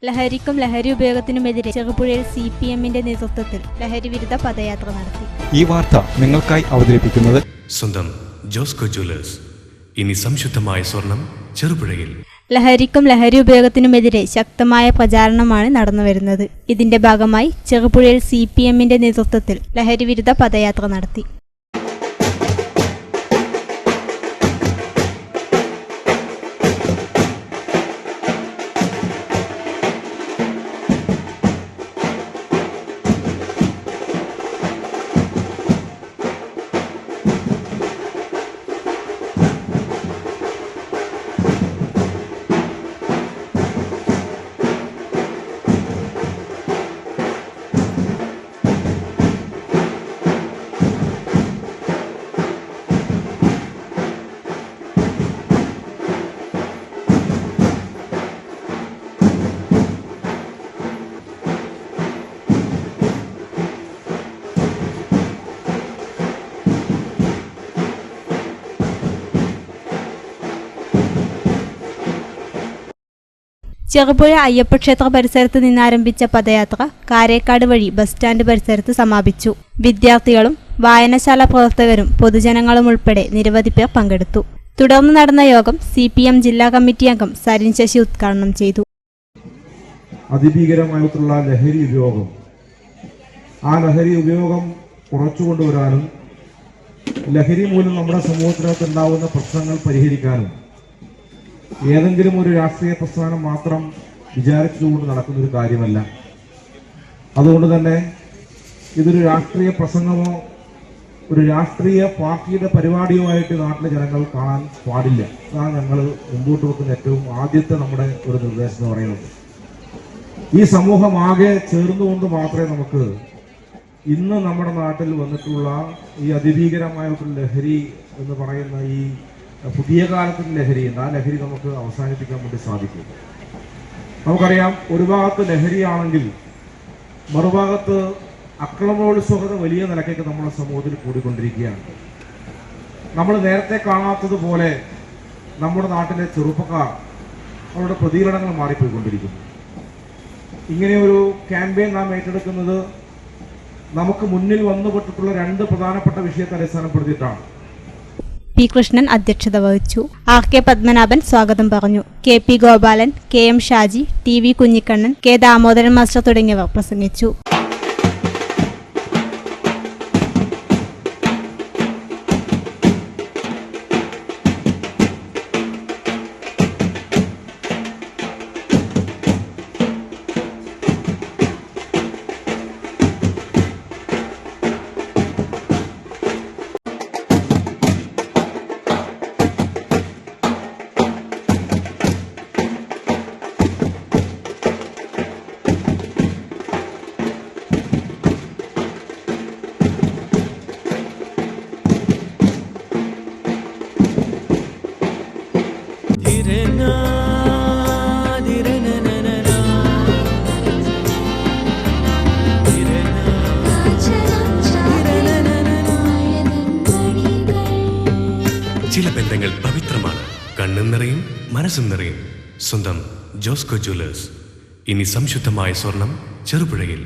ലഹരിക്കും ലഹരി ഉപയോഗത്തിനുമെതിരെ ചെറുപുഴയിൽ CPM-ന്റെ നേതൃത്വത്തിൽ ലഹരി വിരുദ്ധ പദയാത്ര നടത്തി. ഈ വാർത്ത നിങ്ങൾക്കായി അവതരിപ്പിക്കുന്നത് സ്വന്തം ജോസ്കോ ജ്വല്ലേഴ്സ്. ഇനി സംശുദ്ധമായ സ്വർണം ചെറുപുഴയിൽ. ലഹരിക്കും ലഹരി ഉപയോഗത്തിനുമെതിരെ ശക്തമായ പ്രചാരണമാണ് നടന്നുവരുന്നത്. ഇതിന്റെ ഭാഗമായി ചെറുപുഴയിൽ CPM-ന്റെ നേതൃത്വത്തിൽ ലഹരി വിരുദ്ധ പദയാത്ര നടത്തി. ചെറുപുഴ അയ്യപ്പക്ഷേത്ര പരിസരത്ത് നിന്നാരംഭിച്ച പദയാത്ര കാരേക്കാട് വഴി ബസ് സ്റ്റാൻഡ് പരിസരത്ത് സമാപിച്ചു. വിദ്യാർത്ഥികളും വായനശാല പ്രവർത്തകരും പൊതുജനങ്ങളും ഉൾപ്പെടെ നിരവധി പേർ പങ്കെടുത്തു. തുടർന്ന് നടന്ന യോഗം CPM ജില്ലാ കമ്മിറ്റി അംഗം സരിൻ ശശി ഉദ്ഘാടനം ചെയ്തു. അതിഭീകരമായിട്ടുള്ള ലഹരി ഉപയോഗം, ആ ലഹരി ഉപയോഗം കുറച്ചുകൊണ്ടുവരാനും ലഹരി മൂലം നമ്മുടെ സമൂഹത്തിനകത്ത് ഉണ്ടാവുന്ന പ്രശ്നങ്ങൾ പരിഹരിക്കാനും ഏതെങ്കിലും ഒരു രാഷ്ട്രീയ പ്രസ്ഥാനം മാത്രം വിചാരിച്ചുകൊണ്ട് നടക്കുന്നൊരു കാര്യമല്ല. അതുകൊണ്ട് തന്നെ ഇതൊരു രാഷ്ട്രീയ പ്രസംഗമോ ഒരു രാഷ്ട്രീയ പാർട്ടിയുടെ പരിപാടിയോ ആയിട്ട് നാട്ടിലെ ജനങ്ങൾ കാണാൻ പാടില്ല. അതാണ് ഞങ്ങൾ മുമ്പോട്ട് വെക്കുന്ന ഏറ്റവും ആദ്യത്തെ നമ്മുടെ ഒരു നിർദ്ദേശം എന്ന് പറയുന്നത്. ഈ സമൂഹം ആകെ ചേർന്നുകൊണ്ട് മാത്രമേ നമുക്ക് ഇന്ന് നമ്മുടെ നാട്ടിൽ വന്നിട്ടുള്ള ഈ അതിഭീകരമായിട്ടുള്ള ലഹരി എന്ന് പറയുന്ന ഈ പുതിയ കാലത്തിന്റെ ലഹരിയുണ്ട്, ആ ലഹരി നമുക്ക് അവസാനിപ്പിക്കാൻ വേണ്ടി സാധിക്കും. നമുക്കറിയാം, ഒരു ഭാഗത്ത് ലഹരിയാണെങ്കിൽ മറുഭാഗത്ത് അക്രമോത്സുകത വലിയ നിലയ്ക്ക് നമ്മുടെ സമൂഹത്തിൽ കൂടിക്കൊണ്ടിരിക്കുകയാണ്. നമ്മൾ നേരത്തെ കാണാത്തതുപോലെ നമ്മുടെ നാട്ടിലെ ചെറുപ്പക്കാർ അവരുടെ പ്രതികരണങ്ങൾ മാറിപ്പോയിക്കൊണ്ടിരിക്കുന്നു. ഇങ്ങനെയൊരു ക്യാമ്പയിൻ നാം ഏറ്റെടുക്കുന്നത് നമുക്ക് മുന്നിൽ വന്നുപെട്ടിട്ടുള്ള രണ്ട് പ്രധാനപ്പെട്ട വിഷയത്തെ അടിസ്ഥാനപ്പെടുത്തിയിട്ടാണ്. P. കൃഷ്ണൻ അധ്യക്ഷത വഹിച്ചു. R. K. പത്മനാഭൻ സ്വാഗതം പറഞ്ഞു. KP. Gopalan, KM. Shaji, TV. Kunhikannan, K. Damodaran master തുടങ്ങിയവർ പ്രസംഗിച്ചു. ചില ബന്ധങ്ങൾ പവിത്രമാണ്. കണ്ണും നിറയും മനസ്സും നിറയും. സ്വന്തം ജോസ്കോ ജ്വല്ലേഴ്സ്. ഇനി സംശുദ്ധമായ സ്വർണം ചെറുപുഴയിൽ.